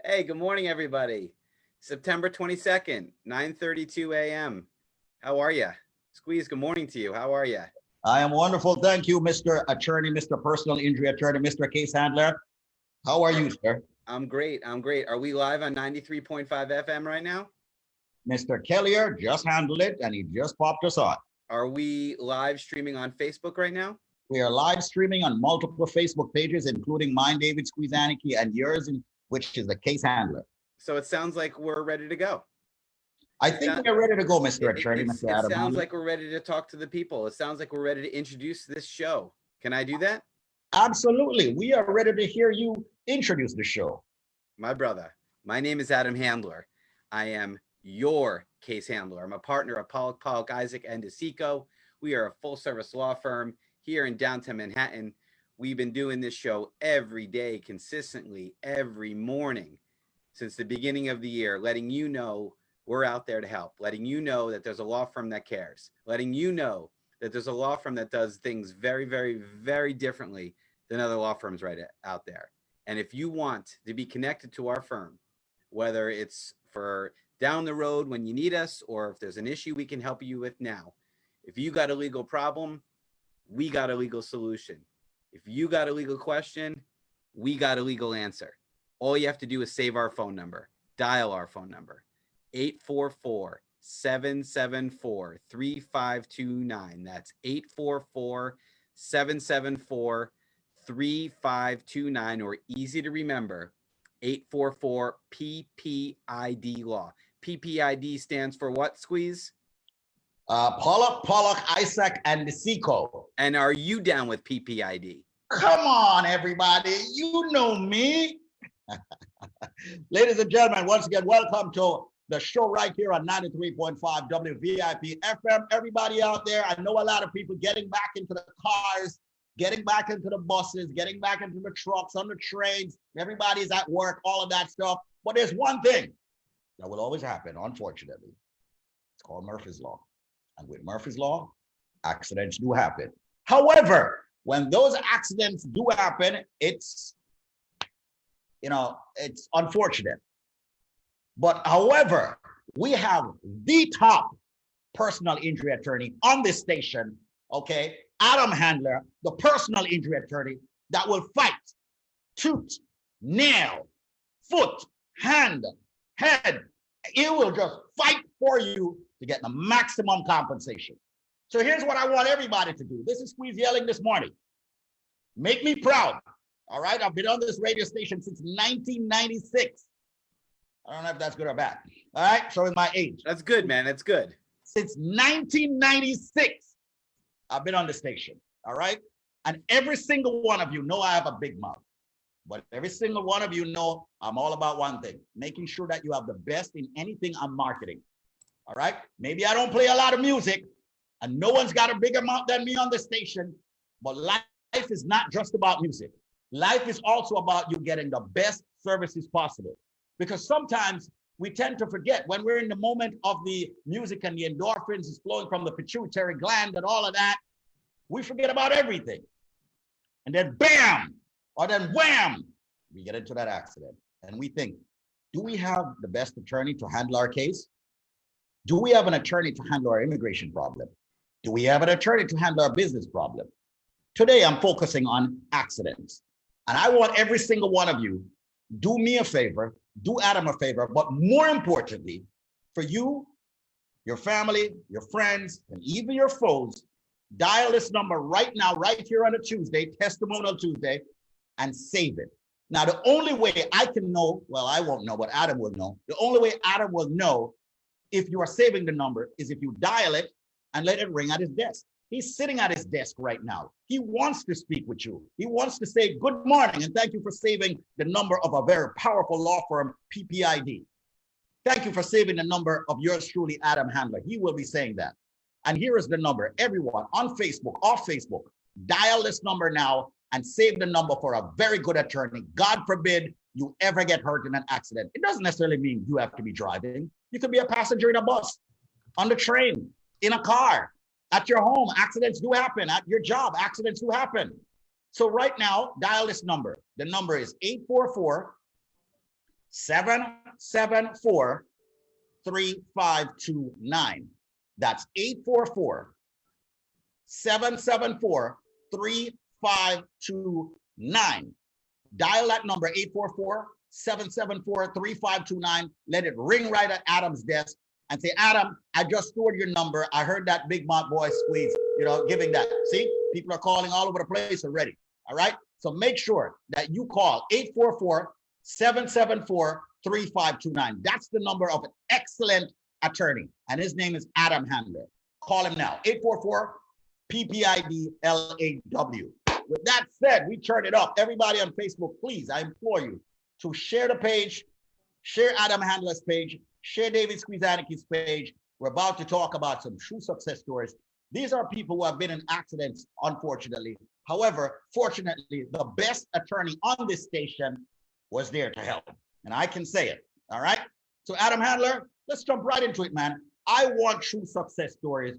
Hey, good morning, everybody. September 22nd, 9:32 a.m. How are you? Squeeze, good morning to you. How are you? I am wonderful. Thank you, Mr. Attorney, Mr. Personal Injury Attorney, Mr. Case Handler. How are you, sir? I'm great. I'm great. Are we live on 93.5 FM right now? Mr. Kellier just handled it and he just popped us on. Are we live streaming on Facebook right now? We are live streaming on multiple Facebook pages, including mine, David Squeeze Annakie, and yours, which is the Case Handler. So it sounds like we're ready to go. I think we're ready to go, Mr. Attorney, Mr. Adam. It sounds like we're ready to talk to the people. It sounds like we're ready to introduce this show. Can I do that? Absolutely. We are ready to hear you introduce the show. My brother, my name is Adam Handler. I am your case handler. I'm a partner of Pollack, Isaac, and DeSico. We are a full-service law firm here in downtown Manhattan. We've been doing this show every day, consistently, every morning since the beginning of the year, letting you know we're out there to help, letting you know that there's a law firm that cares, letting you know that there's a law firm that does things very, very, very differently than other law firms right out there. And if you want to be connected to our firm, whether it's for down the road when you need us, or if there's an issue we can help you with now, if you got a legal problem, we got a legal solution. If you got a legal question, we got a legal answer. All you have to do is save our phone number, dial our phone number, 844-774-3529. That's 844-774-3529, or easy to remember, 844-PPID law. PPID stands for what, Squeeze? Pollack, Isaac, and DeSico. And are you down with PPID? Come on, everybody. You know me. Ladies and gentlemen, once again, welcome to the show right here on 93.5 WVIP FM. Everybody out there, I know a lot of people getting back into the cars, getting back into the buses, getting back into the trucks, on the trains. Everybody's at work, all of that stuff. But there's one thing that will always happen, unfortunately. It's called Murphy's Law. And with Murphy's Law, accidents do happen. However, when those accidents do happen, it's unfortunate. But however, we have the top personal injury attorney on this station, okay? Adam Handler, the personal injury attorney that will fight tooth, nail, foot, hand, head. He will just fight for you to get the maximum compensation. So here's what I want everybody to do. This is Squeeze yelling this morning. Make me proud. All right, I've been on this radio station since 1996. I don't know if that's good or bad. All right, showing my age. That's good, man. That's good. Since 1996, I've been on the station. All right, and every single one of you know I have a big mouth. But every single one of you know I'm all about one thing, making sure that you have the best in anything I'm marketing. All right, maybe I don't play a lot of music, and no one's got a bigger mouth than me on the station, but life is not just about music. Life is also about you getting the best services possible. Because sometimes we tend to forget when we're in the moment of the music and the endorphins is flowing from the pituitary gland and all of that, we forget about everything. And then bam, or then wham, we get into that accident. And we think, do we have the best attorney to handle our case? Do we have an attorney to handle our immigration problem? Do we have an attorney to handle our business problem? Today, I'm focusing on accidents. And I want every single one of you, do me a favor, do Adam a favor, but more importantly, for you, your family, your friends, and even your foes, dial this number right now, right here on a Tuesday, Testimonial Tuesday, and save it. Now, the only way I can know, well, I won't know, but Adam will know. The only way Adam will know if you are saving the number is if you dial it and let it ring at his desk. He's sitting at his desk right now. He wants to speak with you. He wants to say good morning and thank you for saving the number of a very powerful law firm, PPID. Thank you for saving the number of yours truly, Adam Handler. He will be saying that. And here is the number. Everyone on Facebook, off Facebook, dial this number now and save the number for a very good attorney. God forbid you ever get hurt in an accident. It doesn't necessarily mean you have to be driving. You could be a passenger in a bus, on the train, in a car, at your home. Accidents do happen. At your job, accidents do happen. So right now, dial this number. The number is 774 3529. That's 844 774 3529. Dial that number 844 774 3529. Let it ring right at Adam's desk and say, Adam, I just stored your number. I heard that big mouth boy squeeze, giving that. See, people are calling all over the place already. All right. So make sure that you call 844 774 3529. That's the number of an excellent attorney. And his name is Adam Handler. Call him now, 844 PPIDLAW. With that said, we turn it up. Everybody on Facebook, please, I implore you to share the page, share Adam Handler's page, share David Annake's page. We're about to talk about some true success stories. These are people who have been in accidents, unfortunately. However, fortunately, the best attorney on this station was there to help. And I can say it, all right? So Adam Handler, let's jump right into it, man. I want true success stories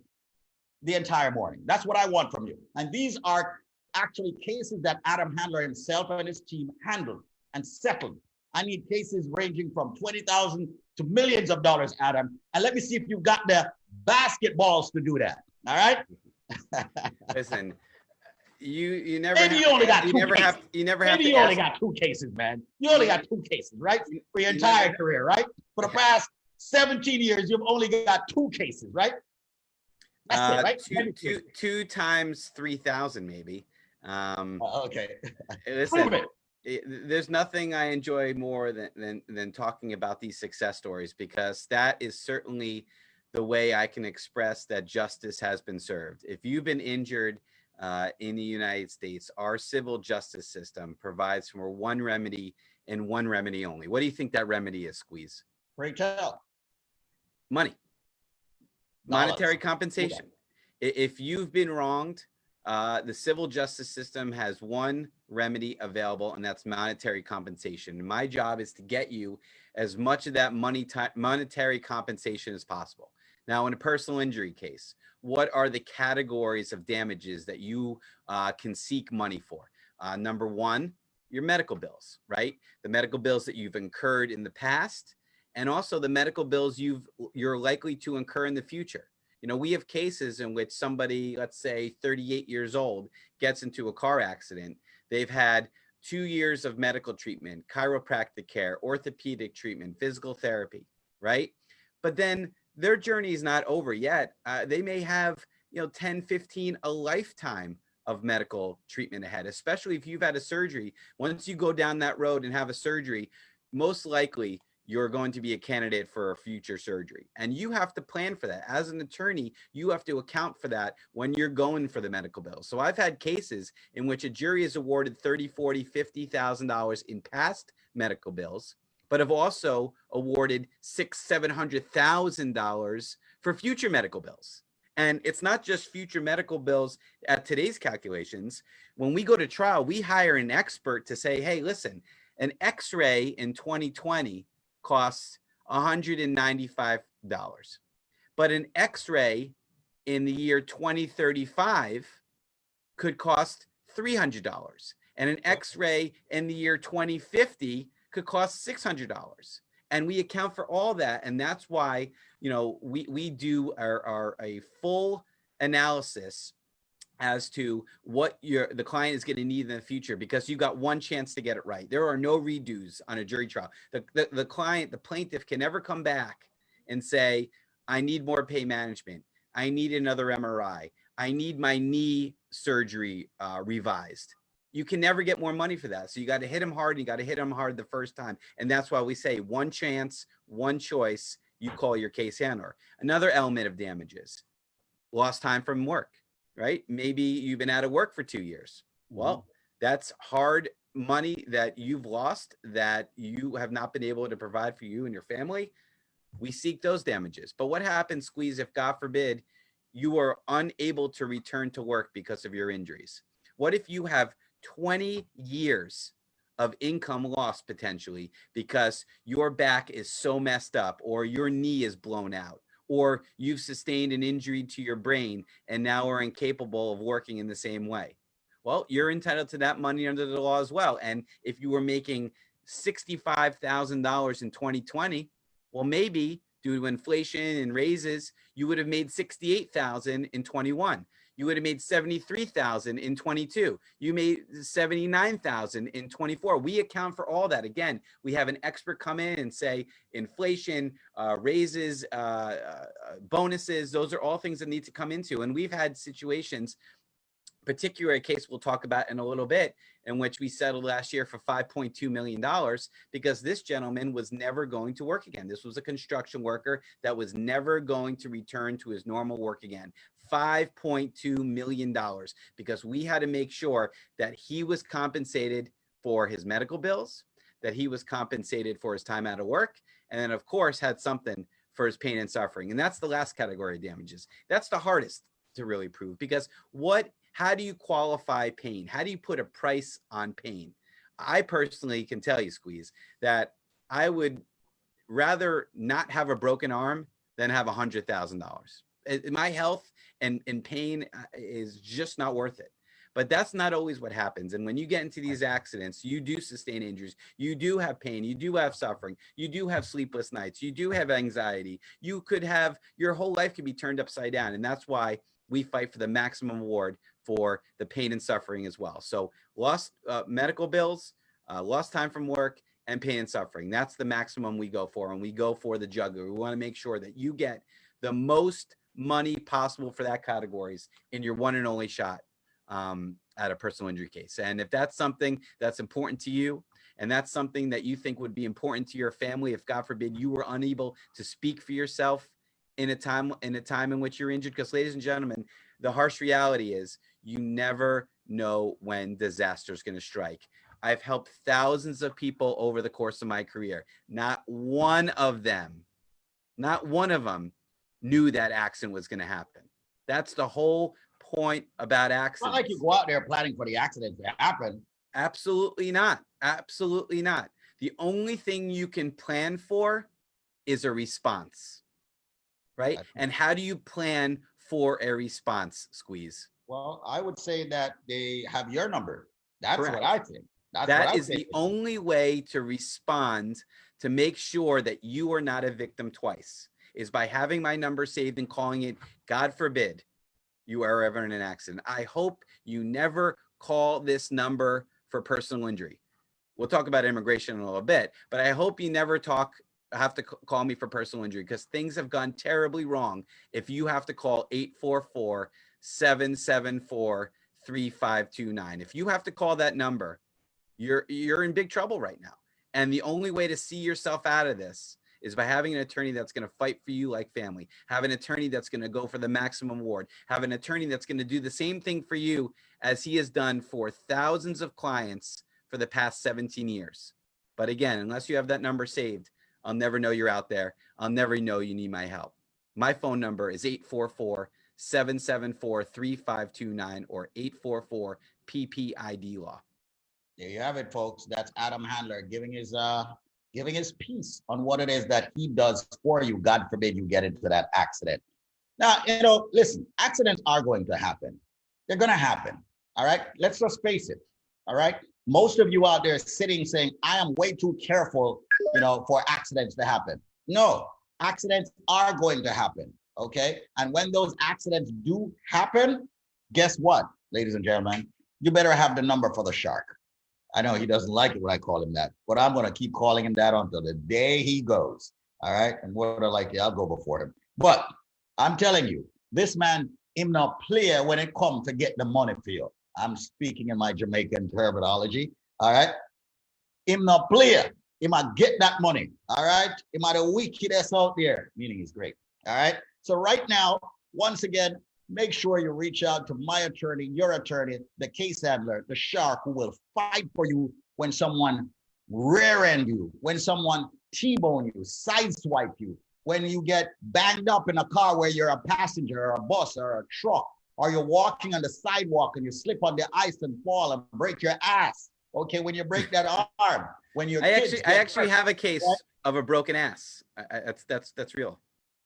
the entire morning. That's what I want from you. And these are actually cases that Adam Handler himself and his team handled and settled. I need cases ranging from $20,000 to millions of dollars, Adam. And let me see if you've got the basketballs to do that. All right? Listen, you never maybe have, you only got you two never cases. have you never have maybe to you only ask, got two cases, man. You only got two cases, right? For your entire career, right? For the past 17 years, you've only got two cases, right? That's it, right? Two times 3,000, maybe. Okay. Listen, there's nothing I enjoy more than talking about these success stories, because that is certainly the way I can express that justice has been served. If you've been injured in the United States, our civil justice system provides for one remedy and one remedy only. What do you think that remedy is, Squeeze? Great tell. Money. Monetary compensation. If you've been wronged, the civil justice system has one remedy available, and that's monetary compensation. And my job is to get you as much of that monetary compensation as possible. Now, in a personal injury case, what are the categories of damages that you can seek money for? Number one, your medical bills, right? The medical bills that you've incurred in the past, and also the medical bills you're likely to incur in the future. We have cases in which somebody, let's say 38 years old, gets into a car accident. They've had 2 years of medical treatment, chiropractic care, orthopedic treatment, physical therapy, right? But then their journey is not over yet. They may have, 10, 15, a lifetime of medical treatment ahead, especially if you've had a surgery. Once you go down that road and have a surgery, most likely you're going to be a candidate for a future surgery. And you have to plan for that. As an attorney, you have to account for that when you're going for the medical bills. So I've had cases in which a jury is awarded $30,000, $40,000, $50,000 in past medical bills, but have also awarded $600,000, $700,000 for future medical bills. And it's not just future medical bills at today's calculations. When we go to trial, we hire an expert to say, hey, listen, an X-ray in 2020 costs $195, but an X-ray in the year 2035 could cost $300, and an X-ray in the year 2050 could cost $600. And we account for all that, and that's why we do a full analysis as to what the client is going to need in the future, because you've got one chance to get it right. There are no redos on a jury trial. The client, the plaintiff, can never come back and say, I need more pain management. I need another MRI. I need my knee surgery revised. You can never get more money for that. So you got to hit them hard, and you got to hit them hard the first time. And that's why we say one chance, one choice, you call your case handler. Another element of damages, lost time from work. Right? Maybe you've been out of work for 2 years. Well, that's hard money that you've lost, that you have not been able to provide for you and your family. We seek those damages. But what happens, Squeeze, if God forbid you are unable to return to work because of your injuries? What if you have 20 years of income loss potentially because your back is so messed up, or your knee is blown out, or you've sustained an injury to your brain and now are incapable of working in the same way? Well, you're entitled to that money under the law as well. And if you were making $65,000 in 2020. Well, maybe due to inflation and raises, you would have made 68,000 in 21. You would have made 73,000 in 22. You made 79,000 in 24. We account for all that. Again, we have an expert come in and say inflation, raises, bonuses. Those are all things that need to come into. And we've had situations, particular a case we'll talk about in a little bit, in which we settled last year for $5.2 million because this gentleman was never going to work again. This was a construction worker that was never going to return to his normal work again. $5.2 million because we had to make sure that he was compensated for his medical bills, that he was compensated for his time out of work, and then of course had something for his pain and suffering. And that's the last category of damages. That's the hardest to really prove because how do you qualify pain? How do you put a price on pain? I personally can tell you, Squeeze, that I would rather not have a broken arm than have $100,000. My health and pain is just not worth it. But that's not always what happens. And when you get into these accidents, you do sustain injuries. You do have pain. You do have suffering. You do have sleepless nights. You do have anxiety. You could have, your whole life could be turned upside down. And that's why we fight for the maximum award for the pain and suffering as well. So lost medical bills, lost time from work, and pain and suffering. That's the maximum we go for, and we go for the jugular. We want to make sure that you get the most money possible for that categories in your one and only shot at a personal injury case. And if that's something that's important to you, and that's something that you think would be important to your family, if God forbid you were unable to speak for yourself in a time in which you're injured, because ladies and gentlemen, the harsh reality is you never know when disaster is going to strike. I've helped thousands of people over the course of my career. Not one of them knew that accident was going to happen. That's the whole point about accidents. Not like you go out there planning for the accident to happen. Absolutely not. Absolutely not. The only thing you can plan for is a response, right? And how do you plan for a response, Squeeze? Well, I would say that they have your number. That's Correct. what I think. That is the only way to respond, to make sure that you are not a victim twice, is by having my number saved and calling it. God forbid you are ever in an accident. I hope you never call this number for personal injury. We'll talk about immigration in a little bit, but I hope you never have to call me for personal injury, because things have gone terribly wrong if you have to call 844-774-3529. If you have to call that number, you're in big trouble right now. And the only way to see yourself out of this is by having an attorney that's going to fight for you like family, have an attorney that's going to go for the maximum award, have an attorney that's going to do the same thing for you as he has done for thousands of clients for the past 17 years. But again, unless you have that number saved, I'll never know you're out there. I'll never know you need my help. My phone number is 844-774-3529 or 844-PPID-LAW. There you have it, folks. That's Adam Handler giving his piece on what it is that he does for you. God forbid you get into that accident. Now, listen, accidents are going to happen. They're going to happen. All right. Let's just face it. All right. Most of you out there sitting saying, I am way too careful, for accidents to happen. No, accidents are going to happen. Okay. And when those accidents do happen, guess what, ladies and gentlemen? You better have the number for the shark. I know he doesn't like it when I call him that, but I'm going to keep calling him that until the day he goes. All right. And what I like, I'll go before him. But I'm telling you, this man, him not play when it comes to get the money for you. I'm speaking in my Jamaican terminology. All right. Him not play. He might get that money. All right. He might the wickedest out there, meaning he's great. All right. So right now, once again, make sure you reach out to my attorney, your attorney, the case handler, the shark, who will fight for you when someone rear end you, when someone T-bone you, sideswipe you, when you get banged up in a car where you're a passenger or a bus or a truck, or you're walking on the sidewalk and you slip on the ice and fall and break your ass. Okay, when you break that arm, when you're I actually have a case of a broken ass. That's real.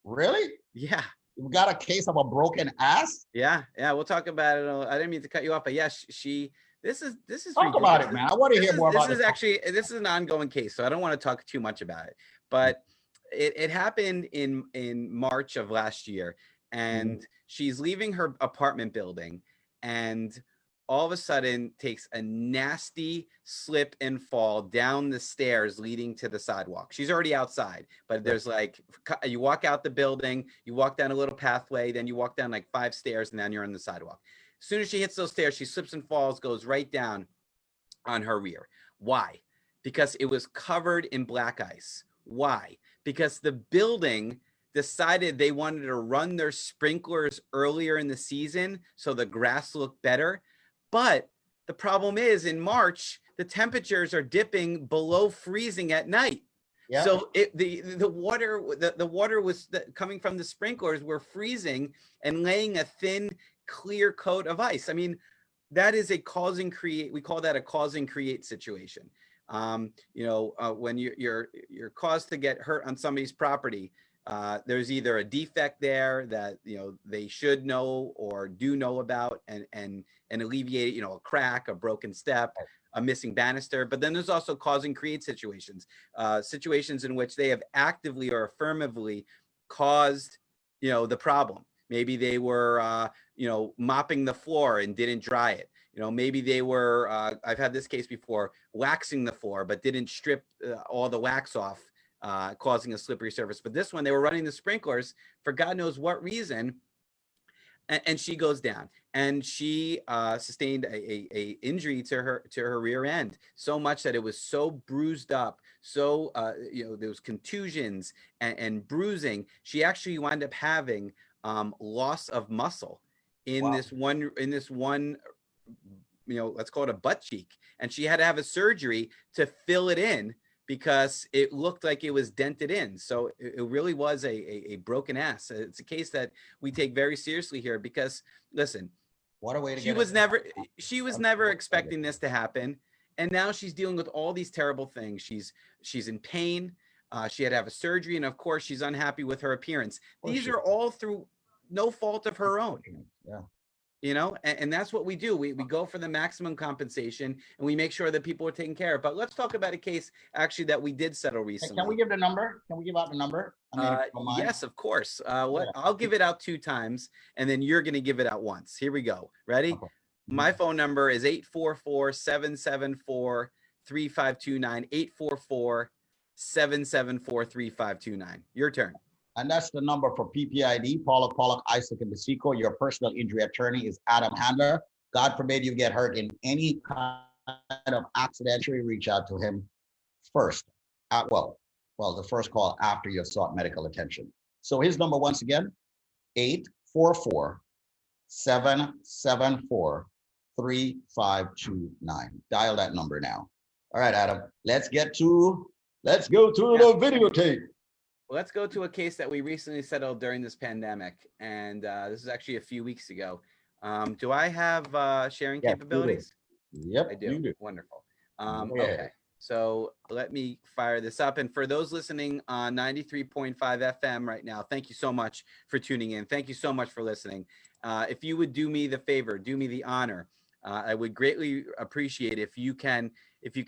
Really? Yeah. You got a case of a broken ass? Yeah. We'll talk about it. I didn't mean to cut you off, but yeah, she This is Talk ridiculous. about it, man. I want to hear more about this. This is an ongoing case, so I don't want to talk too much about it. But it happened in March of last year, and she's leaving her apartment building, and all of a sudden takes a nasty slip and fall down the stairs leading to the sidewalk. She's already outside, but there's like, you walk out the building, you walk down a little pathway, then you walk down like 5 stairs, and then you're on the sidewalk. As soon as she hits those stairs, she slips and falls, goes right down on her rear. Why? Because it was covered in black ice. Why? Because the building decided they wanted to run their sprinklers earlier in the season so the grass looked better. But the problem is, in March, the temperatures are dipping below freezing at night. Yeah. So the water was coming from the sprinklers were freezing and laying a thin, clear coat of ice. I mean, that is a cause and create. We call that a cause and create situation. When you're caused to get hurt on somebody's property, there's either a defect there that they should know or do know about and alleviate it, a crack, a broken step, a missing banister. But then there's also cause and create situations, situations in which they have actively or affirmatively caused the problem. Maybe they were mopping the floor and didn't dry it. Maybe they were I've had this case before, waxing the floor but didn't strip all the wax off, causing a slippery surface. But this one, they were running the sprinklers for God knows what reason, and she goes down, and she sustained a injury to her rear end, so much that it was so bruised up, so there was contusions and bruising. She actually wound up having loss of muscle in this one let's call it a butt cheek, and she had to have a surgery to fill it in because it looked like it was dented in. So it really was a broken ass. It's a case that we take very seriously here because, listen, what a way to she was never expecting this to happen, and now she's dealing with all these terrible things. She's in pain. She had to have a surgery, and of course, she's unhappy with her appearance. These are all through no fault of her own. Yeah. And that's what we do. We go for the maximum compensation, and we make sure that people are taken care of. But let's talk about a case actually that we did settle recently. Can we give the number? Can we give out the number? Yes, of course. I'll give it out 2 times, and then you're going to give it out once. Here we go. Ready? Okay. My phone number is 844-774-3529, 844-774-3529. Your turn. And that's the number for PPID, Pollack, Isaac, and DeSico. Your personal injury attorney is Adam Handler. God forbid you get hurt in any kind of accident, you reach out to him first. The first call after you have sought medical attention. So his number, once again, 844-774-3529. Dial that number now. All right, Adam, let's go to the videotape. Let's go to a case that we recently settled during this pandemic, and this is actually a few weeks ago. Do I have sharing capabilities? Yep, I do. You do. Wonderful. Okay, so let me fire this up. And for those listening on 93.5 FM right now, thank you so much for tuning in. Thank you so much for listening. If you would do me the favor, do me the honor, I would greatly appreciate if you can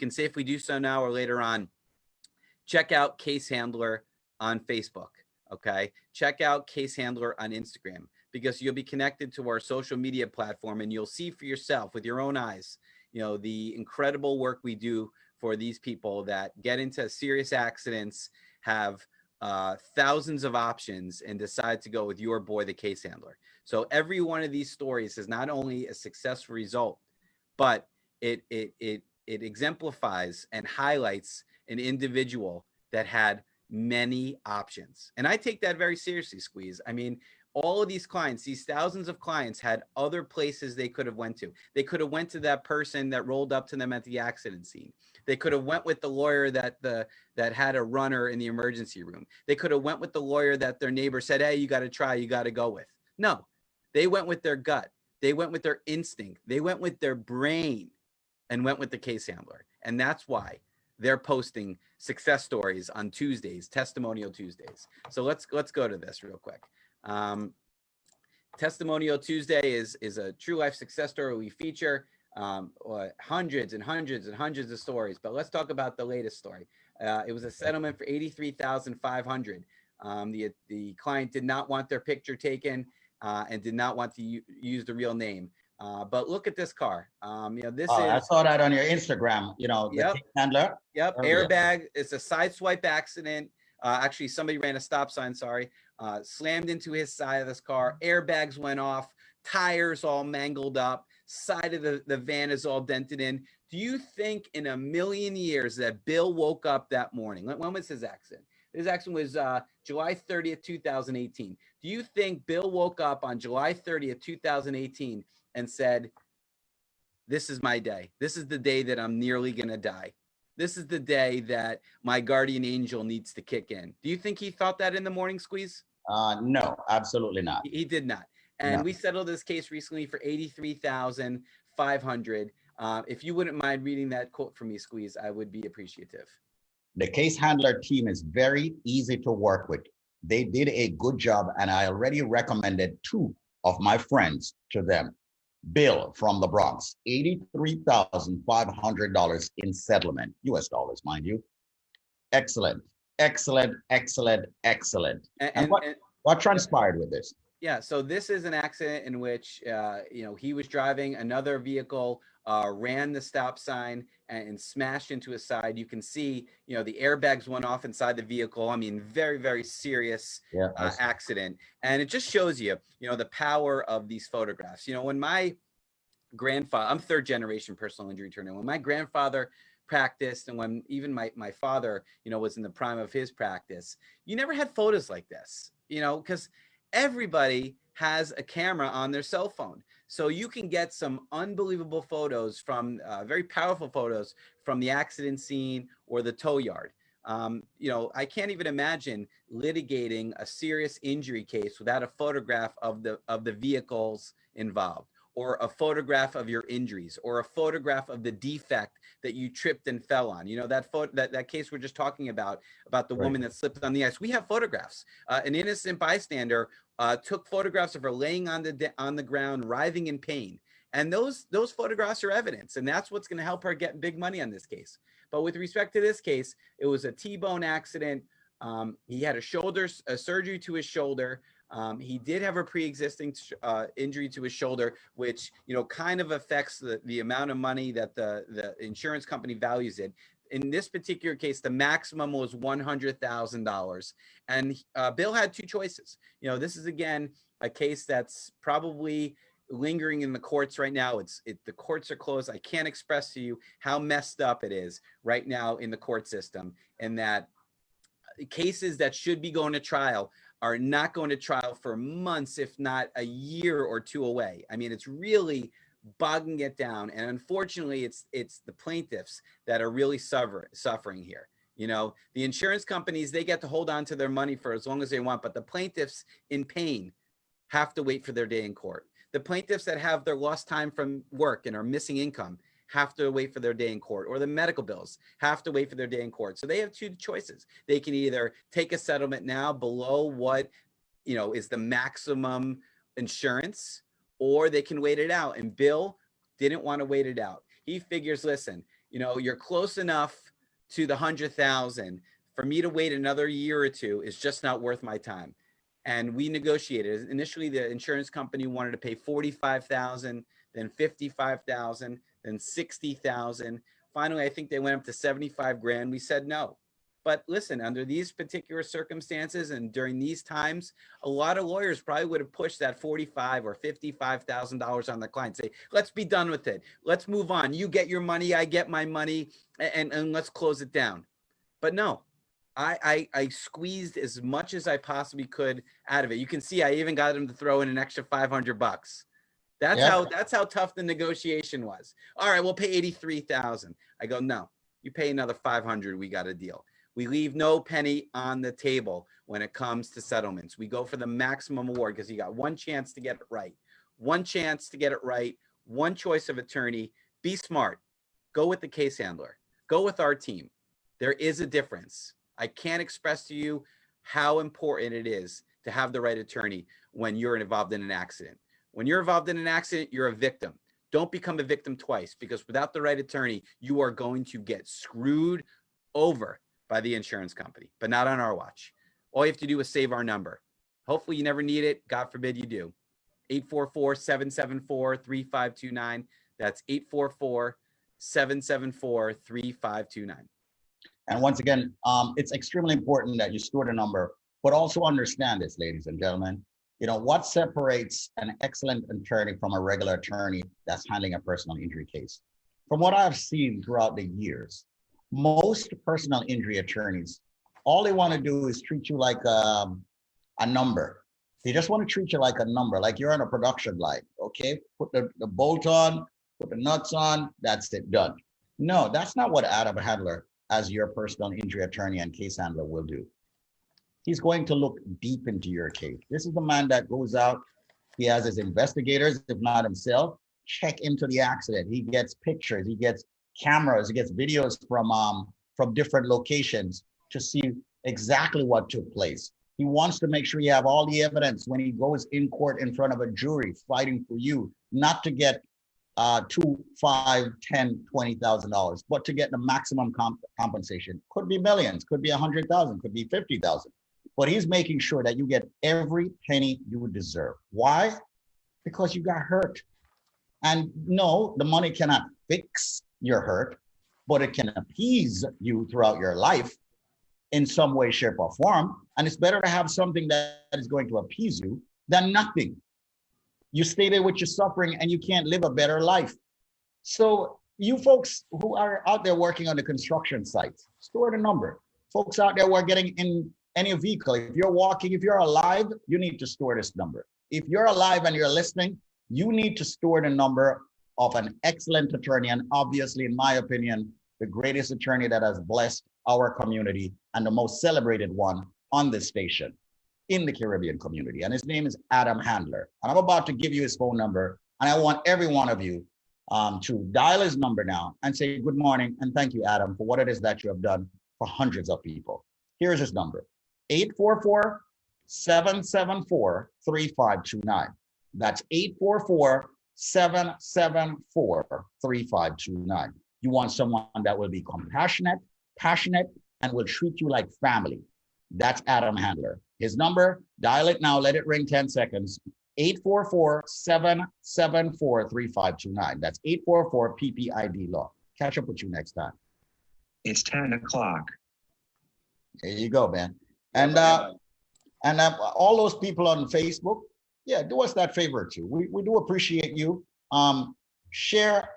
safely do so now or later on, check out Case Handler on Facebook. Okay. Check out Case Handler on Instagram, because you'll be connected to our social media platform, and you'll see for yourself with your own eyes, the incredible work we do for these people that get into serious accidents, have thousands of options, and decide to go with your boy, the Case Handler. So every one of these stories is not only a successful result, but it exemplifies and highlights an individual that had many options. And I take that very seriously, Squeeze. I mean, all of these clients, these thousands of clients, had other places they could have went to. They could have went to that person that rolled up to them at the accident scene. They could have went with the lawyer that had a runner in the emergency room. They could have went with the lawyer that their neighbor said, hey, you got to try, you got to go with. No, they went with their gut. They went with their instinct. They went with their brain and went with the Case Handler. And that's why they're posting success stories on Tuesdays, Testimonial Tuesdays. So let's go to this real quick. Testimonial Tuesday is a true life success story we feature hundreds and hundreds and hundreds of stories. But let's talk about the latest story. It was a settlement for $83,500. The client did not want their picture taken and did not want to use the real name. But look at this car. This is. I saw that on your Instagram. The Yep. handler. Yep. Earlier. Airbag. It's a side swipe accident. Actually, somebody ran a stop sign. Sorry. Slammed into his side of this car. Airbags went off. Tires all mangled up. Side of the van is all dented in. Do you think in a million years that Bill woke up that morning? When was his accident? His accident was July 30th, 2018. Do you think Bill woke up on July 30th, 2018 and said, this is my day. This is the day that I'm nearly going to die. This is the day that my guardian angel needs to kick in. Do you think he thought that in the morning, Squeeze? No, absolutely not. He did not. And we settled this case recently for $83,500. If you wouldn't mind reading that quote for me, Squeeze, I would be appreciative. The case handler team is very easy to work with. They did a good job, and I already recommended 2 of my friends to them. Bill from the Bronx, $83,500 in settlement, US dollars, mind you. Excellent, excellent, excellent, excellent. And what transpired with this? Yeah, so this is an accident in which, he was driving, another vehicle ran the stop sign and smashed into his side. You can see, the airbags went off inside the vehicle. I mean, very, very serious accident. And it just shows you, the power of these photographs. When my grandfather, I'm 3rd generation personal injury attorney. When my grandfather practiced and when even my father, was in the prime of his practice, you never had photos like this, because everybody has a camera on their cell phone. So you can get some unbelievable photos from very powerful photos from the accident scene or the tow yard. I can't even imagine litigating a serious injury case without a photograph of the vehicles involved, or a photograph of your injuries, or a photograph of the defect that you tripped and fell on. That case we're just talking about the woman that slipped on the ice. We have photographs. An innocent bystander took photographs of her laying on the ground, writhing in pain. And those photographs are evidence, and that's what's going to help her get big money on this case. But with respect to this case, it was a T-bone accident. He had a surgery to his shoulder. He did have a pre-existing injury to his shoulder, which kind of affects the amount of money that the insurance company values it. In this particular case, the maximum was $100,000, and Bill had 2 choices. This is again a case that's probably lingering in the courts right now. The courts are closed. I can't express to you how messed up it is right now in the court system, and that cases that should be going to trial are not going to trial for months, if not a year or 2 away. I mean, it's really bogging it down. And unfortunately, it's the plaintiffs that are really suffering here. The insurance companies, they get to hold on to their money for as long as they want, but the plaintiffs in pain have to wait for their day in court. The plaintiffs that have their lost time from work and are missing income have to wait for their day in court, or the medical bills have to wait for their day in court. So they have 2 choices. They can either take a settlement now below what, is the maximum insurance, or they can wait it out. And Bill didn't want to wait it out. He figures, listen, you're close enough to the 100,000 for me to wait another year or 2 is just not worth my time. And we negotiated. Initially, the insurance company wanted to pay 45,000, then 55,000, then 60,000. Finally, I think they went up to 75 grand. We said no. But listen, under these particular circumstances and during these times, a lot of lawyers probably would have pushed that $45,000 or $55,000 on the client. Say, let's be done with it. Let's move on. You get your money, I get my money, and let's close it down. But no, I squeezed as much as I possibly could out of it. You can see I even got him to throw in an extra $500. That's how tough the negotiation was. All right, we'll pay 83,000. I go, no, you pay another 500. We got a deal. We leave no penny on the table when it comes to settlements. We go for the maximum award because you got one chance to get it right. One chance to get it right. One choice of attorney. Be smart. Go with the case handler. Go with our team. There is a difference. I can't express to you how important it is to have the right attorney when you're involved in an accident. When you're involved in an accident, you're a victim. Don't become a victim twice, because without the right attorney, you are going to get screwed over by the insurance company, but not on our watch. All you have to do is save our number. Hopefully you never need it. God forbid you do. 844-774-3529. That's 844-774-3529. And once again, it's extremely important that you store the number, but also understand this, ladies and gentlemen. You know, what separates an excellent attorney from a regular attorney that's handling a personal injury case? From what I've seen throughout the years, most personal injury attorneys, all they want to do is treat you like a number. They just want to treat you like a number, like you're on a production line. Okay, put the bolt on, put the nuts on, that's it, done. No, that's not what Adam Handler, as your personal injury attorney and case handler, will do. He's going to look deep into your case. This is the man that goes out, he has his investigators, if not himself, check into the accident. He gets pictures, he gets cameras, he gets videos from different locations to see exactly what took place. He wants to make sure you have all the evidence when he goes in court in front of a jury fighting for you, not to get $2, $5, $10, $20,000, but to get the maximum compensation. Could be millions, could be 100,000, could be 50,000. But he's making sure that you get every penny you deserve. Why? Because you got hurt. And no, the money cannot fix your hurt, but it can appease you throughout your life in some way, shape, or form. And it's better to have something that is going to appease you than nothing. You stay there with your suffering and you can't live a better life. So you folks who are out there working on the construction sites, store the number. Folks out there who are getting in any vehicle, if you're walking, if you're alive, you need to store this number. If you're alive and you're listening, you need to store the number of an excellent attorney. And obviously, in my opinion, the greatest attorney that has blessed our community and the most celebrated one on this station in the Caribbean community. And his name is Adam Handler. And I'm about to give you his phone number. And I want every one of you to dial his number now and say good morning and thank you, Adam, for what it is that you have done for hundreds of people. Here's his number, 844-774-3529. That's 844-774-3529. You want someone that will be compassionate, passionate, and will treat you like family. That's Adam Handler. His number, dial it now, let it ring 10 seconds. 844-774-3529. That's 844-PPID law. Catch up with you next time. It's 10 o'clock. There you go, man. And all those people on Facebook, yeah, do us that favor too. We do appreciate you. Share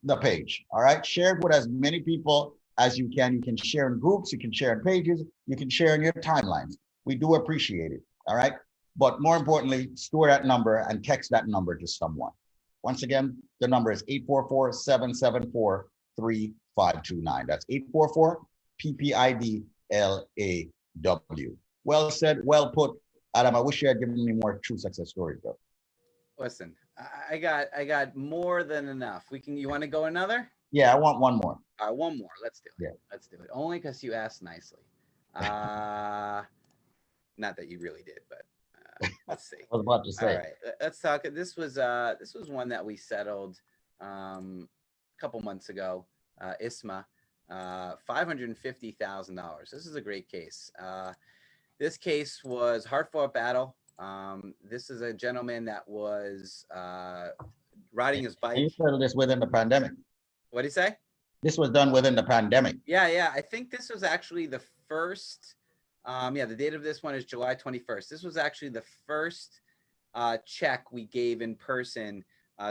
the page, all right? Share it with as many people as you can. You can share in groups, you can share in pages, you can share in your timelines. We do appreciate it, all right? But more importantly, store that number and text that number to someone. Once again, the number is 844-774-3529. That's 844-PPID-LAW. Well said, well put. Adam, I wish you had given me more true success stories though. Listen, I got more than enough. You want to go another? Yeah, I want one more. All right, one more. Let's do it. Yeah. Let's do it. Only because you asked nicely. Not that you really did, but let's see. I was about to say. All right, let's talk. This was one that we settled a couple months ago. ISMA, $550,000. This is a great case. This case was hard-fought battle. This is a gentleman that was riding his bike. You settled this within the pandemic. What did he say? This was done within the pandemic. Yeah. I think this was actually the first. The date of this one is July 21st. This was actually the first check we gave in person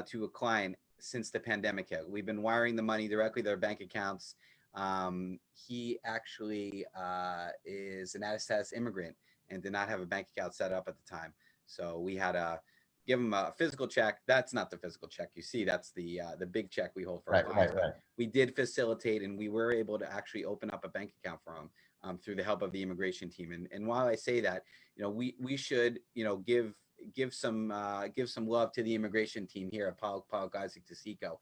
to a client since the pandemic hit. We've been wiring the money directly to their bank accounts. He actually is an out-of-status immigrant and did not have a bank account set up at the time. So we had to give him a physical check. That's not the physical check. You see, that's the big check we hold for our clients. Right. We did facilitate, and we were able to actually open up a bank account for him through the help of the immigration team. And while I say that, we should, give some love to the immigration team here at Pollack, Isaac Tesico.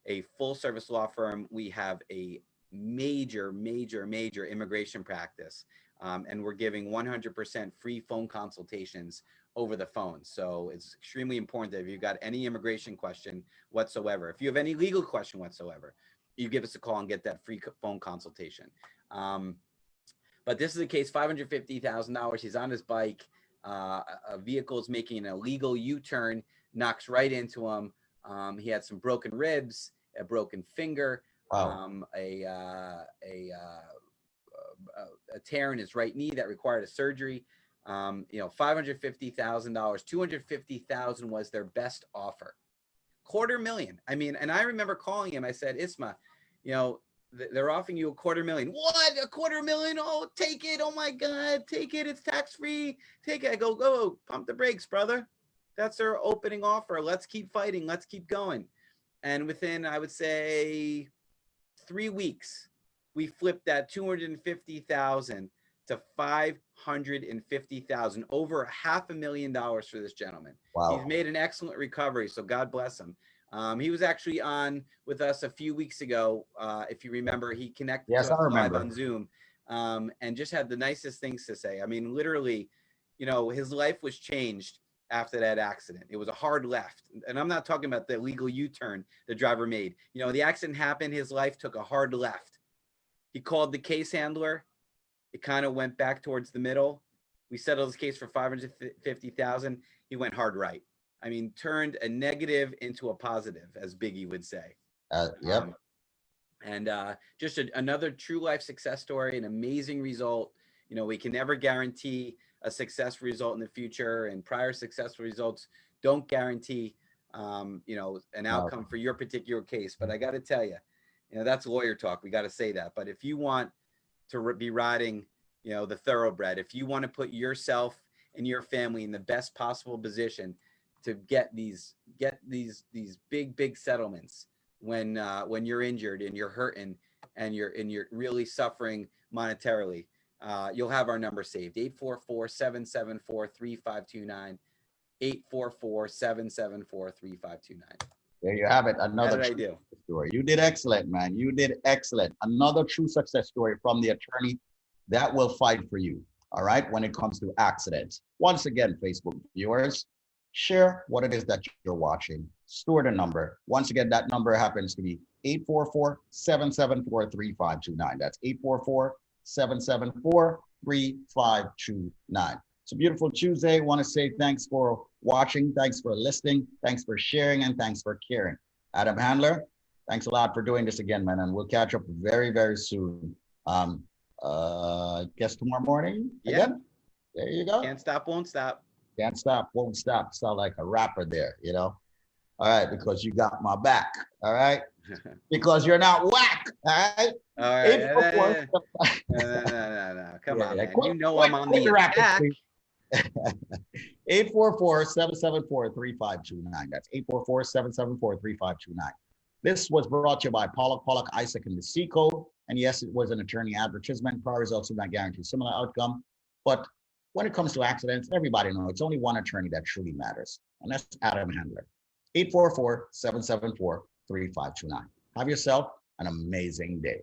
A full service law firm. We have a major immigration practice. And we're giving 100% free phone consultations over the phone. So it's extremely important that if you've got any immigration question whatsoever, if you have any legal question whatsoever, you give us a call and get that free phone consultation. But this is the case, $550,000. He's on his bike. A vehicle is making an illegal U-turn, knocks right into him. He had some broken ribs, a broken finger, a tear in his right knee that required a surgery. $550,000, $250,000 was their best offer. $250,000. I mean, and I remember calling him. I said, Isma, they're offering you $250,000. What? $250,000? Oh, take it. Oh my God, take it. It's tax-free. Take it. I go, pump the brakes, brother. That's their opening offer. Let's keep fighting. Let's keep going. And within, I would say, 3 weeks, we flipped that $250,000 to $550,000, over $500,000 for this gentleman. Wow. He's made an excellent recovery, so God bless him. He was actually on with us a few weeks ago. If you remember, he connected to us live on Zoom, and just had the nicest things to say. I mean, literally, his life was changed after that accident. It was a hard left. And I'm not talking about the illegal U-turn the driver made. The accident happened. His life took a hard left. He called the case handler. It kind of went back towards the middle. We settled his case for $550,000. He went hard right. I mean, turned a negative into a positive, as Biggie would say. Yep. Just another true life success story, an amazing result. We can never guarantee a successful result in the future, and prior successful results don't guarantee, an outcome for your particular case. But I got to tell you, that's lawyer talk. We got to say that. But if you want to be riding, the thoroughbred, if you want to put yourself and your family in the best possible position to get these big settlements when you're injured and you're hurting and you're really suffering monetarily, you'll have our number saved: 844-774-3529, 844-774-3529. There you have it. Another How did I do? Story. You did excellent, man. You did excellent. Another true success story from the attorney that will fight for you. All right. When it comes to accidents. Once again, Facebook viewers, share what it is that you're watching. Store the number. Once again, that number happens to be 844-774-3529. That's 844-774-3529. It's a beautiful Tuesday. I want to say thanks for watching. Thanks for listening. Thanks for sharing, and thanks for caring. Adam Handler, thanks a lot for doing this again, man. And we'll catch up very, very soon. Guess tomorrow morning again. There you go. Can't stop, won't stop. Can't stop, won't stop. Sound like a rapper there, All right, because you got my back. All right. Because you're not whack. All right. All right. No. Come on, man. I'm on the attack. 844-774-3529. That's 844-774-3529. This was brought to you by Pollack, Isaac, and Seco. And yes, it was an attorney advertisement. Prior results do not guarantee similar outcome. But when it comes to accidents, everybody knows it's only one attorney that truly matters. And that's Adam Handler. 844-774-3529. Have yourself an amazing day.